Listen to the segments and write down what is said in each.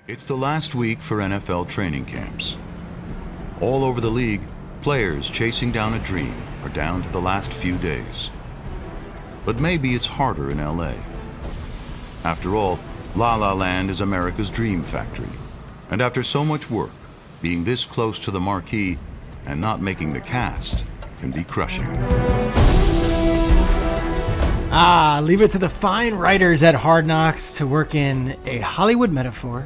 It's the last week for NFL training camps. All over the league, players chasing down a dream are down to the last few days. But maybe it's harder in LA. After all, La La Land is America's dream factory. And after so much work, being this close to the marquee and not making the cast can be crushing. Leave it to the fine writers at Hard Knocks to work in a Hollywood metaphor,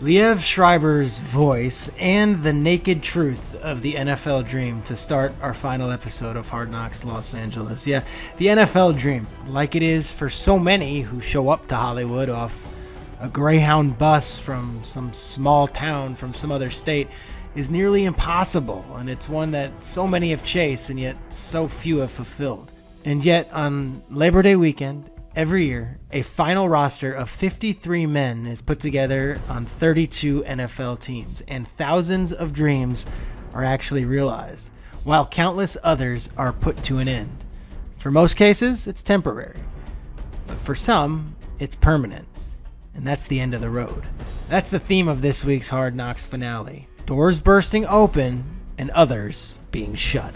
Liev Schreiber's voice, and the naked truth of the NFL dream to start our final episode of Hard Knocks Los Angeles. Yeah, the NFL dream, like it is for so many who show up to Hollywood off a Greyhound bus from some small town from some other state, is nearly impossible, and it's one that so many have chased and yet so few have fulfilled. And yet, on Labor Day weekend, every year, a final roster of 53 men is put together on 32 NFL teams, and thousands of dreams are actually realized, while countless others are put to an end. For most cases, it's temporary, but for some, it's permanent, and that's the end of the road. That's the theme of this week's Hard Knocks finale: doors bursting open and others being shut.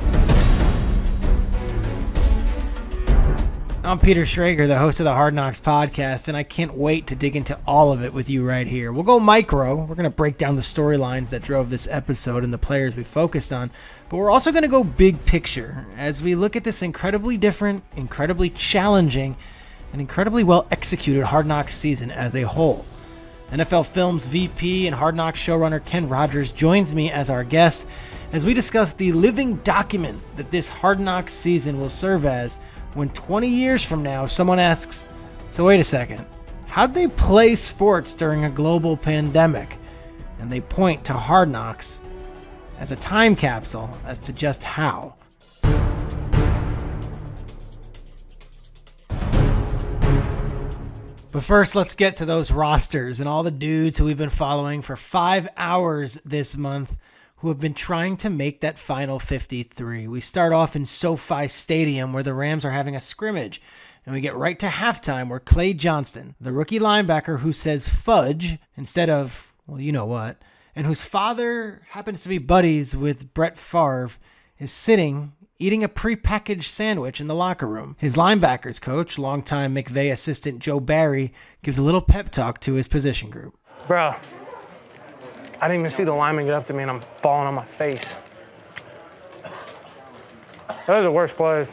I'm Peter Schrager, the host of the Hard Knocks podcast, and I can't wait to dig into all of it with you right here. We'll go micro. We're going to break down the storylines that drove this episode and the players we focused on, but we're also going to go big picture as we look at this incredibly different, incredibly challenging, and incredibly well-executed Hard Knocks season as a whole. NFL Films VP and Hard Knocks showrunner Ken Rogers joins me as our guest as we discuss the living document that this Hard Knocks season will serve as when 20 years from now someone asks, so wait a second, how'd they play sports during a global pandemic? And they point to Hard Knocks as a time capsule as to just how. But first, let's get to those rosters and all the dudes who we've been following for 5 hours this month who have been trying to make that final 53. We start off in SoFi Stadium where the Rams are having a scrimmage, and we get right to halftime where Clay Johnston, the rookie linebacker who says fudge instead of, well, you know what, and whose father happens to be buddies with Brett Favre, is sitting eating a prepackaged sandwich in the locker room. His linebackers coach, longtime McVay assistant Joe Barry, gives a little pep talk to his position group. Bro, I didn't even see the lineman get up to me and I'm falling on my face. Those are the worst plays.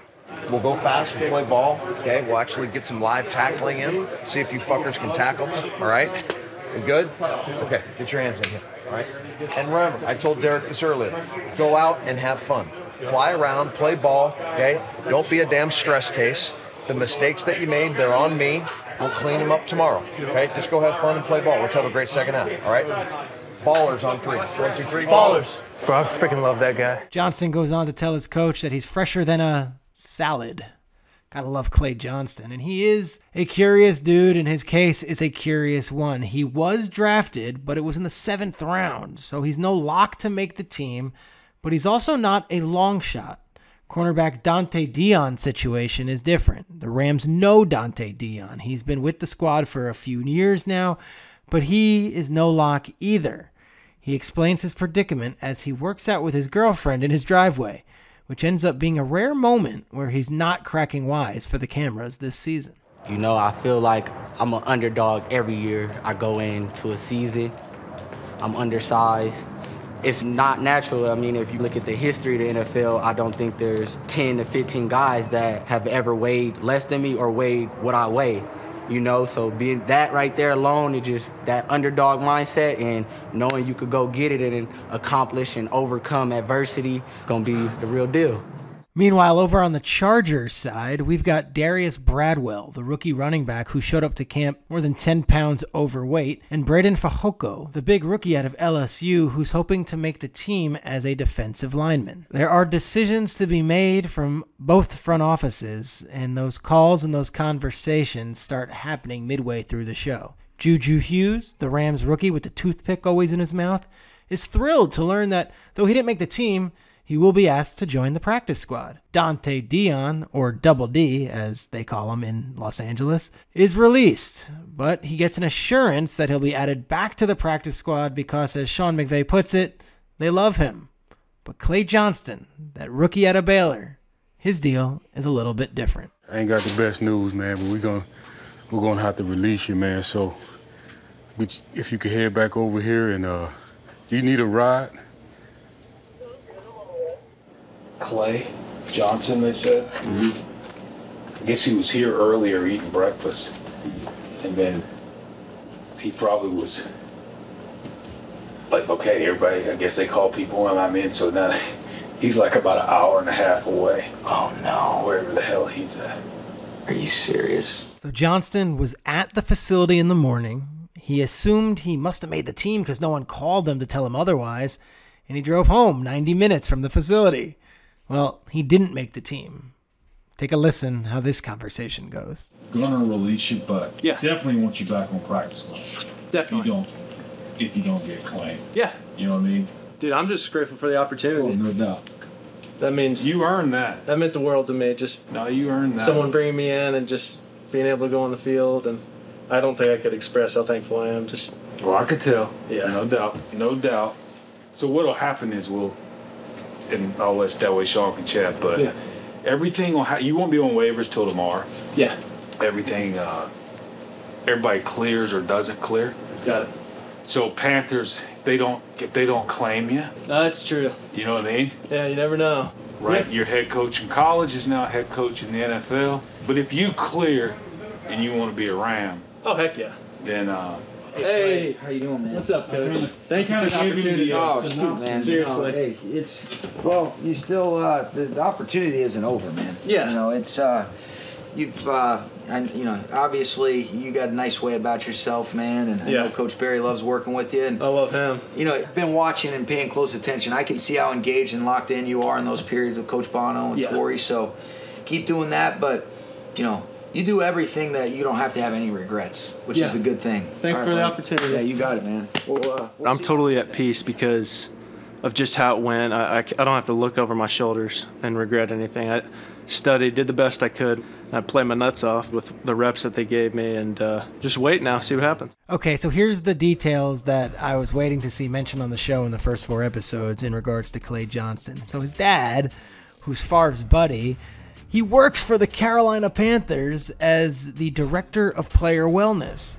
We'll go fast, we'll play ball, okay? We'll actually get some live tackling in, see if you fuckers can tackle, all right? We good? Okay, get your hands in here, all right? And remember, I told Derek this earlier, go out and have fun. Fly around, play ball, okay? Don't be a damn stress case. The mistakes that you made, they're on me. We'll clean them up tomorrow, okay? Just go have fun and play ball. Let's have a great second half, all right? Ballers on three. 1, 2, 3, ballers. Bro, I freaking love that guy. Johnston goes on to tell his coach that he's fresher than a salad. Gotta love Clay Johnston. And he is a curious dude, and his case is a curious one. He was drafted, but it was in the 7th round, so he's no lock to make the team, but he's also not a long shot. Cornerback Dante Dion's situation is different. The Rams know Dante Dion. He's been with the squad for a few years now, but he is no lock either. He explains his predicament as he works out with his girlfriend in his driveway, which ends up being a rare moment where he's not cracking wise for the cameras this season. You know, I feel like I'm an underdog every year I go into a season. I'm undersized. It's not natural. I mean, if you look at the history of the NFL, I don't think there's 10 to 15 guys that have ever weighed less than me or weighed what I weigh. You know, so being that right there alone is just that underdog mindset, and knowing you could go get it and accomplish and overcome adversity, gonna be the real deal. Meanwhile, over on the Chargers side, we've got Darius Bradwell, the rookie running back who showed up to camp more than 10 pounds overweight, and Braden Fajoko, the big rookie out of LSU who's hoping to make the team as a defensive lineman. There are decisions to be made from both front offices, and those calls and those conversations start happening midway through the show. Juju Hughes, the Rams rookie with the toothpick always in his mouth, is thrilled to learn that though he didn't make the team, he will be asked to join the practice squad. Dante Dion, or Double D as they call him in Los Angeles, is released, but he gets an assurance that he'll be added back to the practice squad because, as Sean McVay puts it, they love him. But Clay Johnston, that rookie out of Baylor, his deal is a little bit different. I ain't got the best news, man, but we're gonna have to release you, man. So if you could head back over here and you need a ride. Clay Johnson, they said. I guess he was here earlier eating breakfast, and then he probably was like, okay, everybody, I guess they call people when I'm in, so now he's like about an hour and a half away. Oh no. Wherever the hell he's at. Are you serious? So Johnston was at the facility in the morning. He assumed he must have made the team because no one called him to tell him otherwise, and he drove home 90 minutes from the facility. Well, he didn't make the team. Take a listen how this conversation goes. Gonna release you, but Yeah. definitely want you back on practice squad. Definitely. If you don't get claimed. Yeah. You know what I mean? Dude, I'm just grateful for the Oh, opportunity. no doubt. That means You earned that. that meant the world to me. Just No, you earned that. someone bringing me in and just being able to go on the field, and I don't think I could express how thankful I am. Just Well, I could tell. Yeah. No doubt. No doubt. So what'll happen is and I'll let that way Sean can chat, but Yeah. everything will you won't be on waivers till tomorrow. yeah, Everything, everybody clears or doesn't clear. got it. So Panthers, if they don't claim you, No, that's true. you know what I mean? Yeah, you never know. Right? Yeah. Your head coach in college is now head coach in the NFL. But if you clear and you want to be a Ram, Oh heck yeah. then Hey, How you doing, man? what's up, Coach? Thank you for the Kinda giving opportunity. the, Oh, So shoot, man. seriously. No, hey, you still, the opportunity isn't over, man. Yeah. You know, it's, obviously you got a nice way about yourself, man, and I Yeah. know Coach Barry loves working with you, and I love him. you know, been watching and paying close attention. I can see how engaged and locked in you are in those periods with Coach Bono and Yeah. Torrey. So keep doing that, but you know, you do everything that you don't have to have any regrets, which Yeah. is the good thing. Thank you All for the buddy. opportunity. Yeah, you got it, man. We'll I'm see you totally next at peace because of just how it went. I don't have to look over my shoulders and regret anything. I studied, did the best I could. I played my nuts off with the reps that they gave me, and just wait now, see what happens. Okay, so here's the details that I was waiting to see mentioned on the show in the first 4 episodes in regards to Clay Johnston. So his dad, who's Favre's buddy, he works for the Carolina Panthers as the director of player wellness.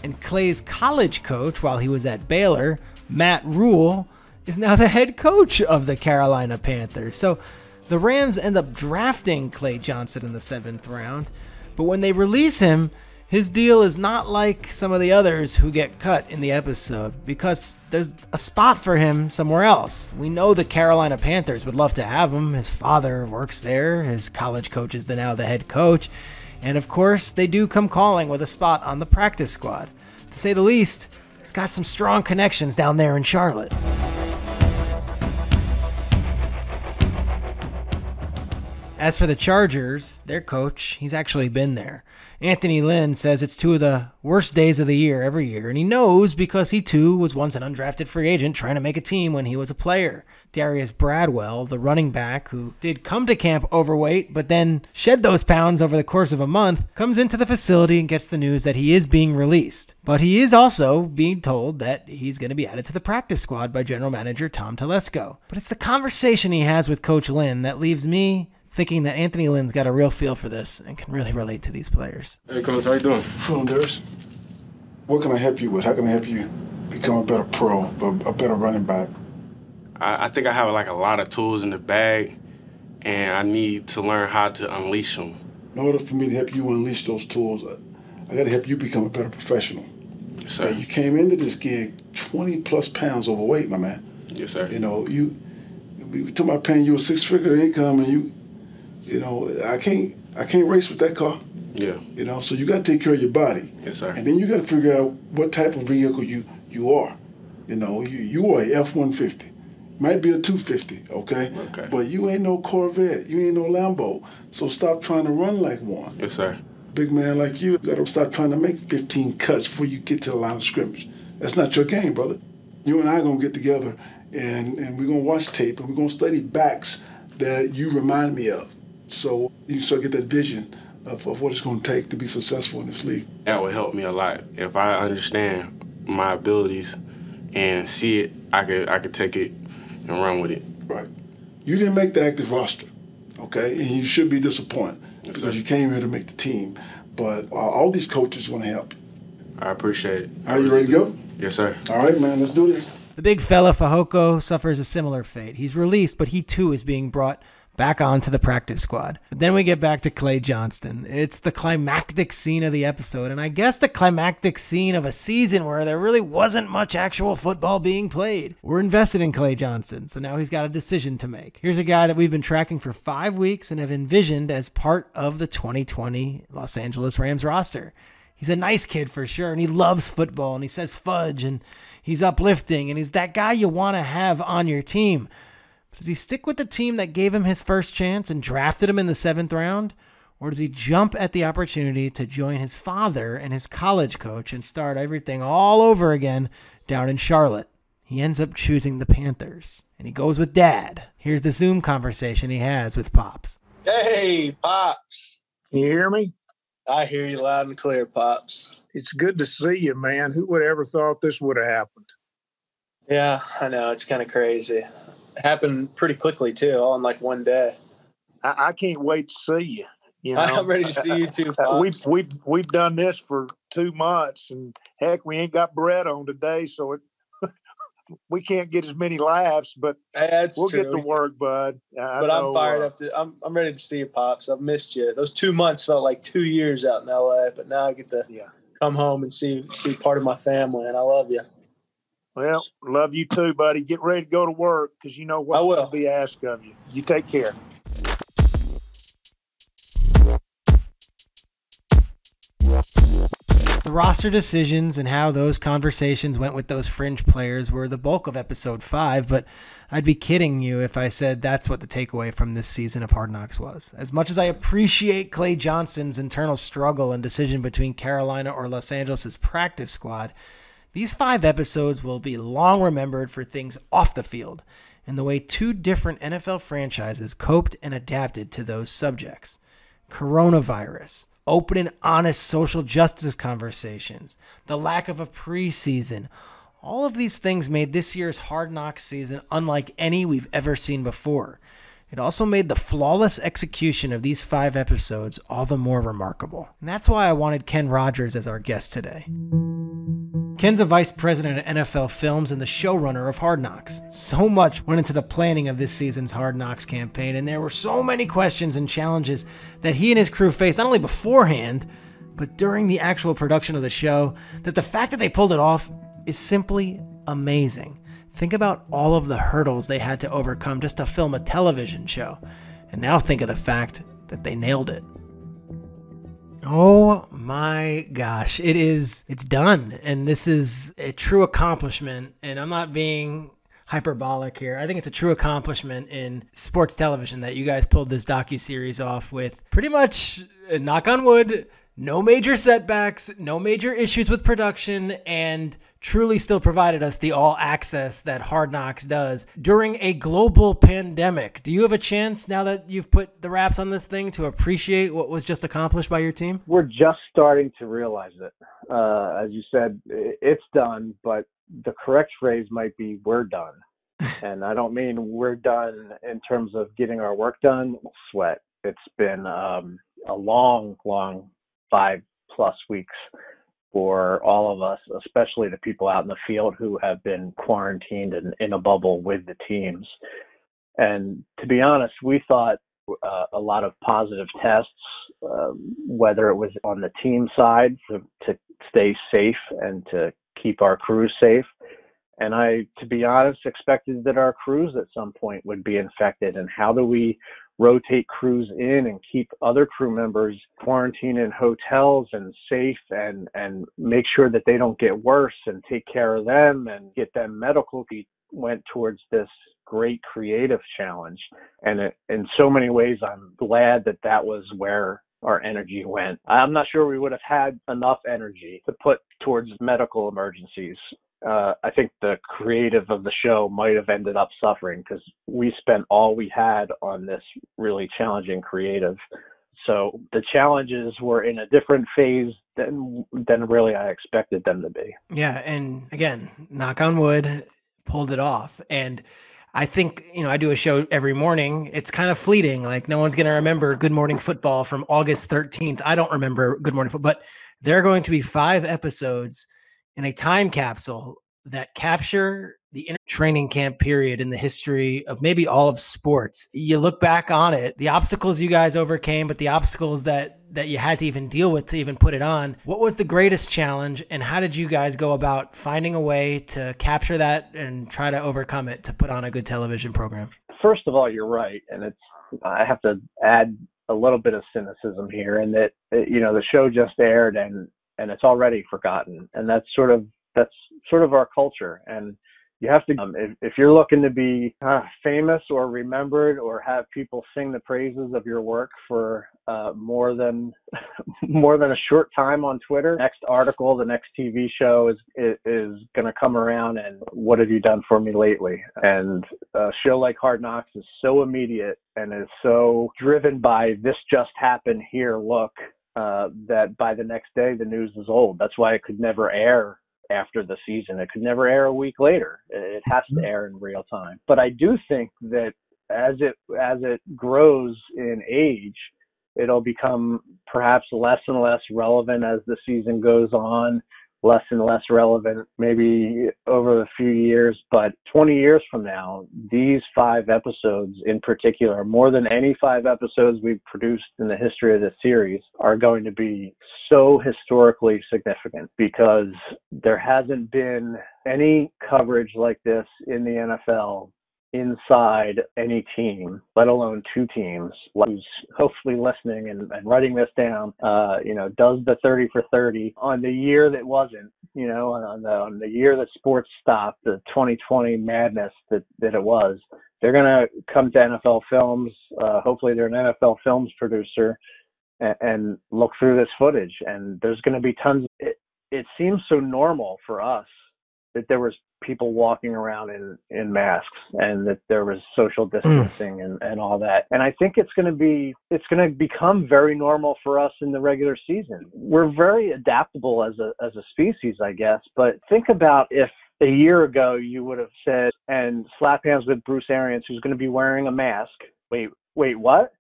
And Clay's college coach, while he was at Baylor, Matt Rule, is now the head coach of the Carolina Panthers. So the Rams end up drafting Clay Johnston in the 7th round, but when they release him, his deal is not like some of the others who get cut in the episode because there's a spot for him somewhere else. We know the Carolina Panthers would love to have him. His father works there. His college coach is now the head coach. And of course, they do come calling with a spot on the practice squad. To say the least, he's got some strong connections down there in Charlotte. As for the Chargers, their coach, he's actually been there. Anthony Lynn says it's 2 of the worst days of the year every year, and he knows because he too was once an undrafted free agent trying to make a team when he was a player. Darius Bradwell, the running back who did come to camp overweight but then shed those pounds over the course of a month, comes into the facility and gets the news that he is being released. But he is also being told that he's going to be added to the practice squad by general manager Tom Telesco. But it's the conversation he has with Coach Lynn that leaves me thinking that Anthony Lynn's got a real feel for this and can really relate to these players. Hey, Coach, how you doing? Phil Darius, what can I help you with? How can I help you become a better pro, a better running back? I think I have like a lot of tools in the bag, and I need to learn how to unleash them. In order for me to help you unleash those tools, I got to help you become a better professional. Yes, sir. Okay, you came into this gig 20-plus pounds overweight, my man. Yes, sir. You know, we talking about paying you a 6-figure income, and you know, I can't race with that car. Yeah. You know, so you got to take care of your body. Yes, sir. And then you got to figure out what type of vehicle you are. You know, you are a F-150. Might be a 250, okay? Okay. But you ain't no Corvette. You ain't no Lambo. So stop trying to run like one. Yes, sir. Big man like you got to stop trying to make 15 cuts before you get to the line of scrimmage. That's not your game, brother. You and I are going to get together, and we're going to watch tape, and we're going to study backs that you remind me of. So you start to get that vision of what it's going to take to be successful in this league. That would help me a lot. If I understand my abilities and see it, I could take it and run with it. Right. You didn't make the active roster, okay? And you should be disappointed because you came here to make the team. But all these coaches want to help you. I appreciate it. Are you ready to go? Yes, sir. All right, man, let's do this. The big fella Fehoko suffers a similar fate. He's released, but he too is being brought back onto the practice squad. But then we get back to Clay Johnston. It's the climactic scene of the episode, and I guess the climactic scene of a season where there really wasn't much actual football being played. We're invested in Clay Johnston, so now he's got a decision to make. Here's a guy that we've been tracking for 5 weeks and have envisioned as part of the 2020 Los Angeles Rams roster. He's a nice kid for sure, and he loves football, and he says fudge, and he's uplifting, and he's that guy you want to have on your team. But does he stick with the team that gave him his first chance and drafted him in the 7th round? Or does he jump at the opportunity to join his father and his college coach and start everything all over again down in Charlotte? He ends up choosing the Panthers, and he goes with Dad. Here's the Zoom conversation he has with Pops. Hey, Pops. Can you hear me? I hear you loud and clear, Pops. It's good to see you, man. Who would have ever thought this would have happened? Yeah, I know. It's kind of crazy. It happened pretty quickly, too, all in like one day. I can't wait to see you. You know? I'm ready to see you, too, Pops. We've done this for 2 months, and heck, we ain't got bread on today, so we can't get as many laughs, but we'll true. get to work, bud. I'm fired up. I'm ready to see you, Pops. I've missed you. Those 2 months felt like 2 years out in L.A., but now I get to come home and see part of my family, and I love you. Well, love you too, buddy. Get ready to go to work because you know what's going to be asked of you. You take care. The roster decisions and how those conversations went with those fringe players were the bulk of episode 5, but I'd be kidding you if I said that's what the takeaway from this season of Hard Knocks was. As much as I appreciate Clay Johnston's internal struggle and decision between Carolina or Los Angeles' practice squad, these 5 episodes will be long remembered for things off the field and the way 2 different NFL franchises coped and adapted to those subjects. Coronavirus, open and honest social justice conversations, the lack of a preseason. All of these things made this year's Hard Knocks season unlike any we've ever seen before. It also made the flawless execution of these 5 episodes all the more remarkable. And that's why I wanted Ken Rogers as our guest today. Ken's a vice president at NFL Films and the showrunner of Hard Knocks. So much went into the planning of this season's Hard Knocks campaign, and there were so many questions and challenges that he and his crew faced not only beforehand, but during the actual production of the show, that the fact that they pulled it off is simply amazing. Think about all of the hurdles they had to overcome just to film a television show, and now think of the fact that they nailed it. Oh my gosh, it's done, and this is a true accomplishment, and I'm not being hyperbolic here. I think it's a true accomplishment in sports television that you guys pulled this docuseries off with pretty much, knock on wood, no major setbacks, no major issues with production, and truly still provided us the all access that Hard Knocks does during a global pandemic. Do you have a chance, now that you've put the wraps on this thing, to appreciate what was just accomplished by your team? We're just starting to realize it. As you said, it's done, but the correct phrase might be we're done. And I don't mean we're done in terms of getting our work done. Sweat. It's been a long 5+ weeks for all of us, especially the people out in the field who have been quarantined and in a bubble with the teams. And to be honest, we thought a lot of positive tests, whether it was on the team side to stay safe and to keep our crews safe. And I, to be honest, expected that our crews at some point would be infected. And how do we rotate crews in and keep other crew members quarantined in hotels and safe and make sure that they don't get worse and take care of them and get them medical? We went towards this great creative challenge. And in so many ways, I'm glad that was where our energy went. I'm not sure we would have had enough energy to put towards medical emergencies I think the creative of the show might have ended up suffering because we spent all we had on this really challenging creative. So the challenges were in a different phase than really I expected them to be. Yeah, and again, knock on wood, pulled it off. And I think, I do a show every morning. It's kind of fleeting. Like, no one's going to remember Good Morning Football from August 13th. I don't remember Good Morning Football, but there are going to be 5 episodes in a time capsule that capture the training camp period in the history of maybe all of sports. You look back on it, the obstacles you guys overcame, but the obstacles that you had to even deal with to even put it on. What was the greatest challenge, and how did you guys go about finding a way to capture that and try to overcome it to put on a good television program? First of all, you're right, and I have to add a little bit of cynicism here, and that the show just aired and it's already forgotten, and that's sort of our culture. And you have to, if you're looking to be famous or remembered or have people sing the praises of your work for more than a short time on Twitter, next article, the next TV show is going to come around and what have you done for me lately? And a show like Hard Knocks is so immediate and is so driven by this just happened here, look, that by the next day the news is old. That's why it could never air after the season. It could never air a week later. It has to air in real time. But I do think that as it grows in age, it'll become perhaps less and less relevant as the season goes on, less and less relevant maybe over a few years. But 20 years from now, these 5 episodes in particular, more than any 5 episodes we've produced in the history of this series, are going to be so historically significant because there hasn't been any coverage like this in the NFL inside any team, let alone 2 teams, who's hopefully listening and writing this down, does the 30 for 30 on the year that wasn't, on the year that sports stopped, the 2020 madness that it was. They're going to come to NFL Films. Hopefully they're an NFL Films producer and look through this footage. And there's going to be tons. It seems so normal for us that there was people walking around in masks and that there was social distancing and all that. And I think it's going to become very normal for us in the regular season. We're very adaptable as a species, I guess. But think about if a year ago you would have said, and slap hands with Bruce Arians, who's going to be wearing a mask. Wait, what?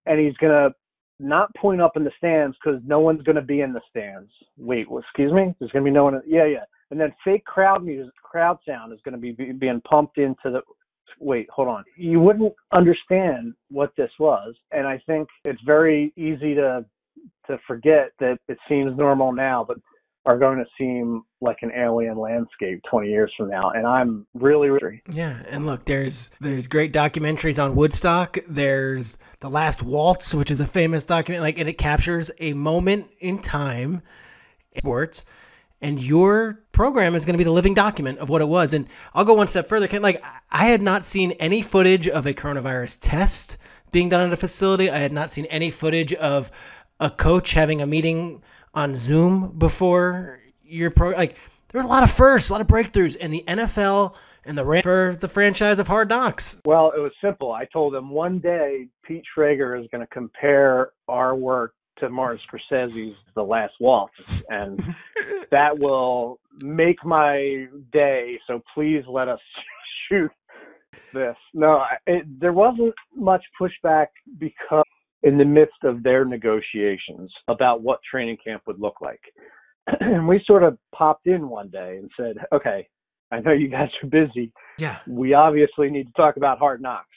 And he's going to not point up in the stands because no one's going to be in the stands. Wait, excuse me? There's going to be no one. Yeah. And then fake crowd sound is going to be being pumped into the. Wait, hold on. You wouldn't understand what this was, and I think it's very easy to forget that it seems normal now, but are going to seem like an alien landscape 20 years from now. And I'm really. Yeah. And look, there's great documentaries on Woodstock. There's The Last Waltz, which is a famous document, and it captures a moment in time in sports. And your program is going to be the living document of what it was. And I'll go one step further. I had not seen any footage of a coronavirus test being done at a facility. I had not seen any footage of a coach having a meeting on Zoom before your program. There were a lot of firsts, a lot of breakthroughs, and the NFL and for the franchise of Hard Knocks. Well, it was simple. I told them one day Pete Schrager is going to compare our work to Martin Scorsese's The Last Waltz, and that will make my day. So please let us shoot this. No, there wasn't much pushback because in the midst of their negotiations about what training camp would look like. And we sort of popped in one day and said, okay, I know you guys are busy. Yeah. We obviously need to talk about Hard Knocks.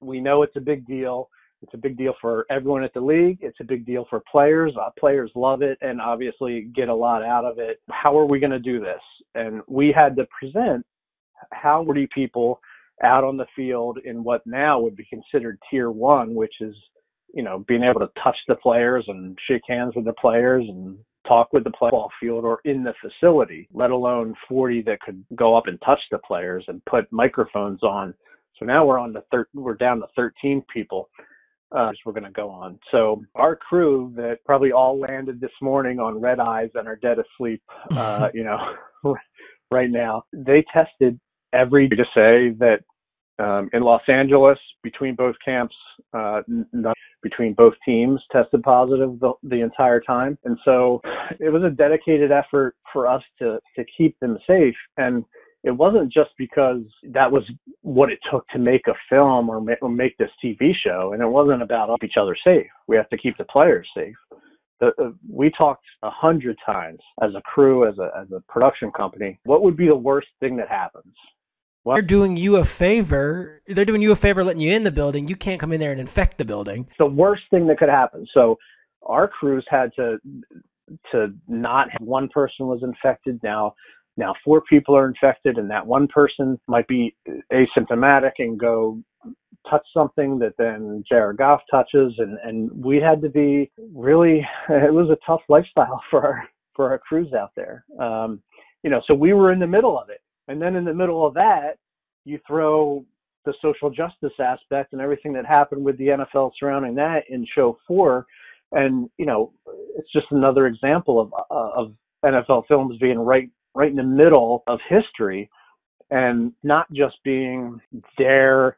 We know it's a big deal. It's a big deal for everyone at the league. It's a big deal for players. Players love it and obviously get a lot out of it. How are we going to do this? And we had to present how 40 people out on the field in what now would be considered tier 1, which is, being able to touch the players and shake hands with the players and talk with the football field or in the facility, let alone 40 that could go up and touch the players and put microphones on. So now we're down to 13 people. We're going to go on. So our crew that probably all landed this morning on red eyes and are dead asleep, right now. They tested to say that in Los Angeles, between both camps, between both teams tested positive the entire time. And so it was a dedicated effort for us to keep them safe. And it wasn't just because that was what it took to make a film or make this TV show. And it wasn't about each other safe. We have to keep the players safe. We talked 100 times as a crew, as a production company, what would be the worst thing that happens? They're doing you a favor. They're doing you a favor letting you in the building. You can't come in there and infect the building. It's the worst thing that could happen. So our crews had to not have one person was infected. Now 4 people are infected, and that one person might be asymptomatic and go touch something that then Jared Goff touches. And we had to be really, it was a tough lifestyle for our crews out there. So we were in the middle of it. And then in the middle of that, you throw the social justice aspect and everything that happened with the NFL surrounding that in show 4. And, it's just another example of NFL films being right in the middle of history and not just being there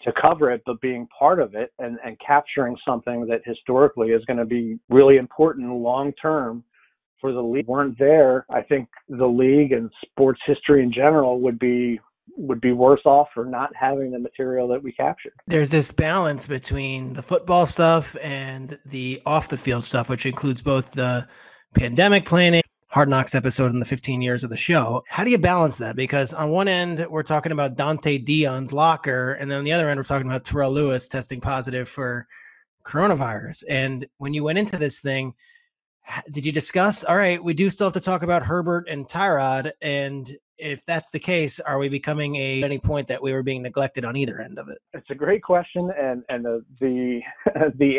to cover it, but being part of it and capturing something that historically is going to be really important long-term for the league. Weren't there, I think the league and sports history in general would be worse off for not having the material that we captured. There's this balance between the football stuff and the off the field stuff, which includes both the pandemic planning, Hard Knocks episode, and the 15 years of the show. How do you balance that? Because on one end, we're talking about Dante Dion's locker, and then on the other end, we're talking about Terrell Lewis testing positive for coronavirus. And when you went into this thing, did you discuss, all right, we do still have to talk about Herbert and Tyrod, and if that's the case, are we becoming at any point that we were being neglected on either end of it? It's a great question, and the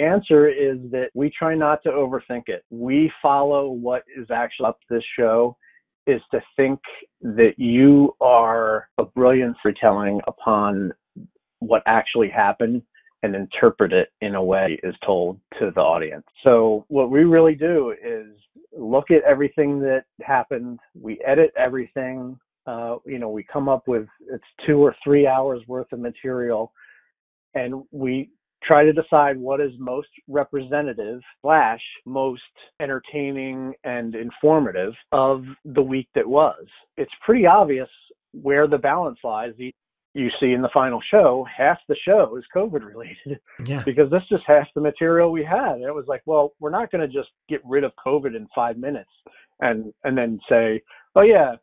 answer is that we try not to overthink it. We follow what is actually up this show, is to think that you are a brilliant storytelling upon what actually happened and interpret it in a way is told to the audience. So what we really do is look at everything that happened. We edit everything. We come up with, it's 2 or 3 hours worth of material, and we try to decide what is most representative / most entertaining and informative of the week that was. It's pretty obvious where the balance lies. You see in the final show, half the show is COVID related. Yeah. Because that's just half the material we had. And it was like, well, we're not going to just get rid of COVID in 5 minutes and then say, oh yeah,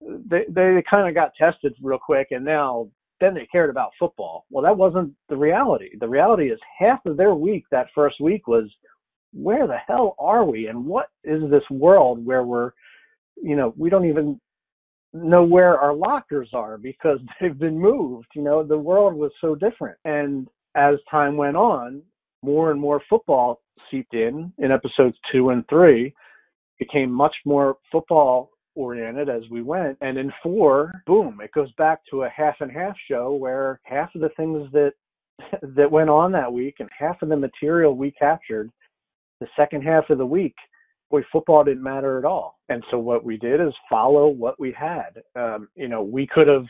they kind of got tested real quick and then they cared about football. Well, that wasn't the reality. The reality is half of their week, that first week, was where the hell are we? And what is this world where we don't even know where our lockers are because they've been moved. The world was so different. And as time went on, more and more football seeped in episodes 2 and 3, became much more football oriented as we went. And in 4, boom, it goes back to a half and half show where half of the things that went on that week and half of the material we captured the second half of the week, football didn't matter at all. And so what we did is follow what we had. We could have,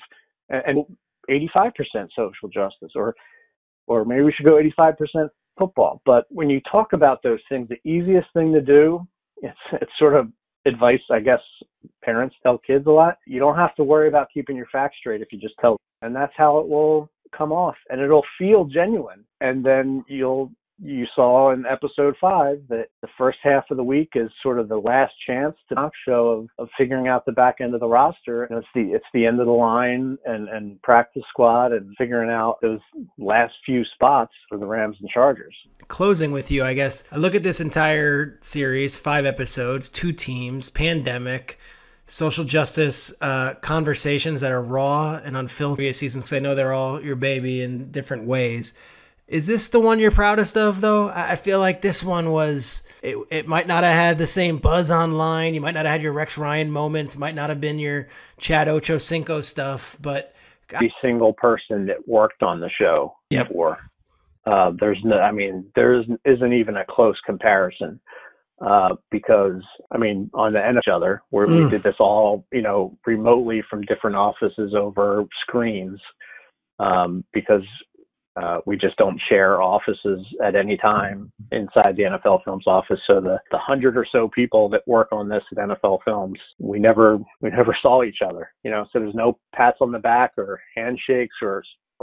and 85% social justice, or maybe we should go 85% football. But when you talk about those things, the easiest thing to do, it's sort of advice, I guess, parents tell kids a lot. You don't have to worry about keeping your facts straight if you just tell them. And that's how it will come off. And it'll feel genuine. And then you saw in episode 5 that the first half of the week is sort of the last chance to knock show of figuring out the back end of the roster. And it's the end of the line and practice squad and figuring out those last few spots for the Rams and Chargers. Closing with you, I guess, I look at this entire series, 5 episodes, 2 teams, pandemic, social justice conversations that are raw and unfiltered seasons, because I know they're all your baby in different ways. Is this the one you're proudest of, though? I feel like this one was, it might not have had the same buzz online. You might not have had your Rex Ryan moments, might not have been your Chad Ochocinco stuff, but every single person that worked on the show before, there isn't even a close comparison. because, I mean, on the end of each other, where we did this all, remotely from different offices over screens, because we just don't share offices at any time inside the NFL Films office. So the 100 or so people that work on this at NFL Films, we never saw each other, so there's no pats on the back or handshakes or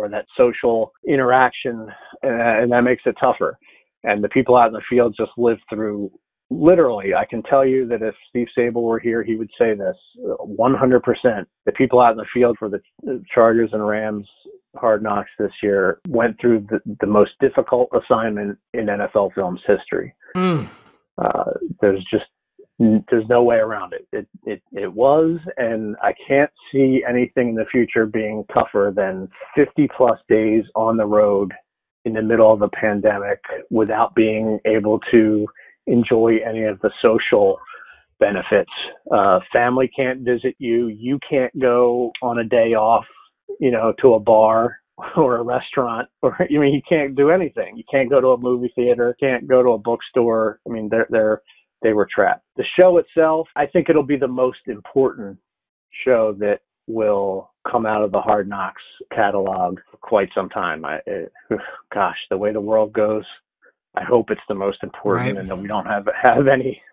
that social interaction, and that makes it tougher. And the people out in the field just live through, literally, I can tell you that if Steve Sabol were here, he would say this, 100%. The people out in the field for the Chargers and Rams Hard Knocks this year went through the most difficult assignment in NFL Films history. There's no way around it. It was, and I can't see anything in the future being tougher than 50 plus days on the road in the middle of a pandemic without being able to enjoy any of the social benefits. Family can't visit you. You can't go on a day off, to a bar or a restaurant, or, you can't do anything. You can't go to a movie theater, can't go to a bookstore. I mean, they were trapped. The show itself, I think it'll be the most important show that will come out of the Hard Knocks catalog for quite some time. Gosh, the way the world goes, I hope it's the most important, and that we don't have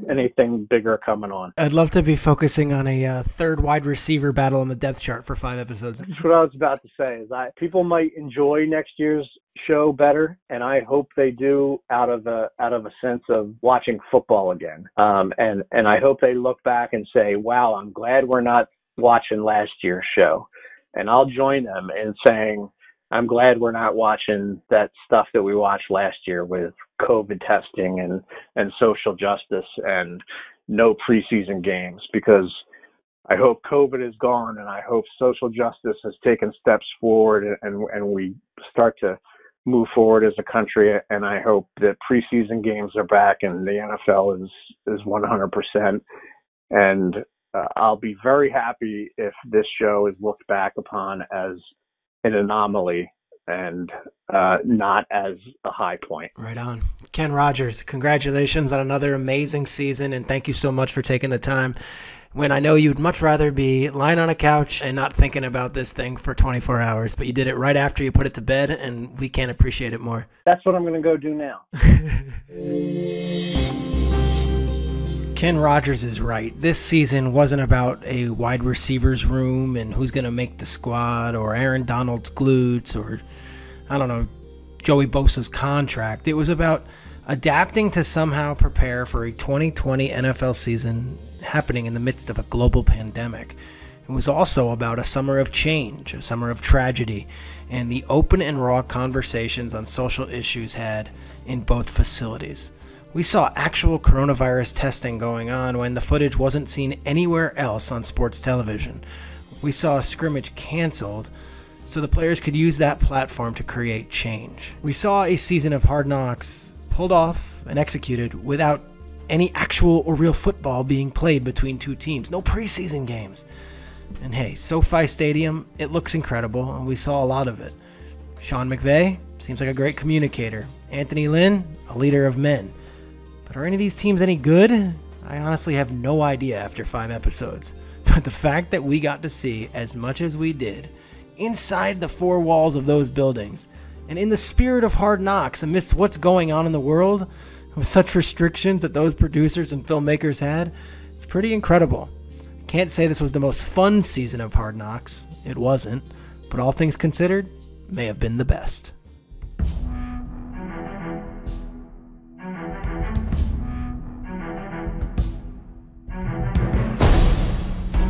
anything bigger coming on. I'd love to be focusing on a third wide receiver battle on the depth chart for 5 episodes. That's what I was about to say. People might enjoy next year's show better, and I hope they do out of a sense of watching football again. And I hope they look back and say, "Wow, I'm glad we're not watching last year's show." And I'll join them in saying, I'm glad we're not watching that stuff that we watched last year with COVID testing and social justice and no preseason games, because I hope COVID is gone, and I hope social justice has taken steps forward, and we start to move forward as a country. And I hope that preseason games are back and the NFL is 100%. And I'll be very happy if this show is looked back upon as an anomaly and not as a high point. Right on. Ken Rogers, congratulations on another amazing season, and thank you so much for taking the time when I know you'd much rather be lying on a couch and not thinking about this thing for 24 hours, but you did it right after you put it to bed, and we can't appreciate it more. That's what I'm going to go do now. Ken Rogers is right. This season wasn't about a wide receivers room and who's going to make the squad, or Aaron Donald's glutes, or, I don't know, Joey Bosa's contract. It was about adapting to somehow prepare for a 2020 NFL season happening in the midst of a global pandemic. It was also about a summer of change, a summer of tragedy, and the open and raw conversations on social issues had in both facilities. We saw actual coronavirus testing going on when the footage wasn't seen anywhere else on sports television. We saw a scrimmage canceled so the players could use that platform to create change. We saw a season of Hard Knocks pulled off and executed without any actual or real football being played between two teams. No preseason games. And hey, SoFi Stadium, it looks incredible, and we saw a lot of it. Sean McVay seems like a great communicator. Anthony Lynn, a leader of men. But are any of these teams any good? I honestly have no idea after 5 episodes. But the fact that we got to see as much as we did inside the 4 walls of those buildings, and in the spirit of Hard Knocks amidst what's going on in the world, with such restrictions that those producers and filmmakers had, it's pretty incredible. Can't say this was the most fun season of Hard Knocks. It wasn't. But all things considered, may have been the best.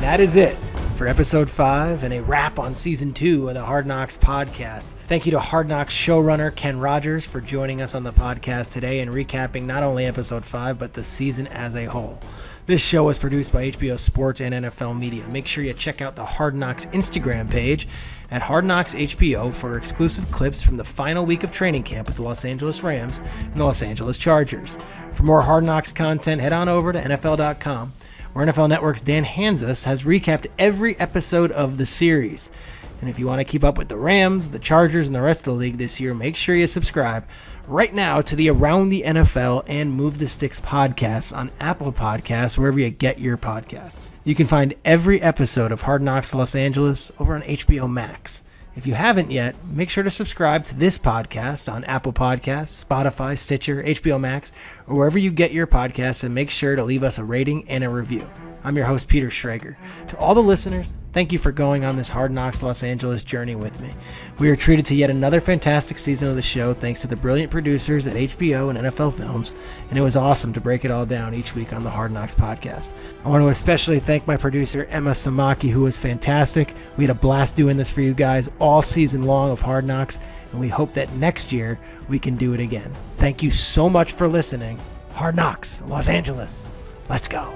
That is it for episode 5 and a wrap on season 2 of the Hard Knocks podcast. Thank you to Hard Knocks showrunner Ken Rogers for joining us on the podcast today and recapping not only episode 5 but the season as a whole. This show was produced by HBO Sports and NFL Media. Make sure you check out the Hard Knocks Instagram page at Hard Knocks HBO for exclusive clips from the final week of training camp with the Los Angeles Rams and the Los Angeles Chargers. For more Hard Knocks content, head on over to NFL.com, where NFL Network's Dan Hanzus has recapped every episode of the series. And if you want to keep up with the Rams, the Chargers, and the rest of the league this year, make sure you subscribe right now to the Around the NFL and Move the Sticks podcasts on Apple Podcasts, wherever you get your podcasts. You can find every episode of Hard Knocks Los Angeles over on HBO Max. If you haven't yet, make sure to subscribe to this podcast on Apple Podcasts, Spotify, Stitcher, HBO Max, or wherever you get your podcasts, and make sure to leave us a rating and a review. I'm your host, Peter Schrager. To all the listeners, thank you for going on this Hard Knocks Los Angeles journey with me. We are treated to yet another fantastic season of the show thanks to the brilliant producers at HBO and NFL Films, and it was awesome to break it all down each week on the Hard Knocks podcast. I want to especially thank my producer, Emma Samaki, who was fantastic. We had a blast doing this for you guys all season long of Hard Knocks, and we hope that next year we can do it again. Thank you so much for listening. Hard Knocks Los Angeles. Let's go.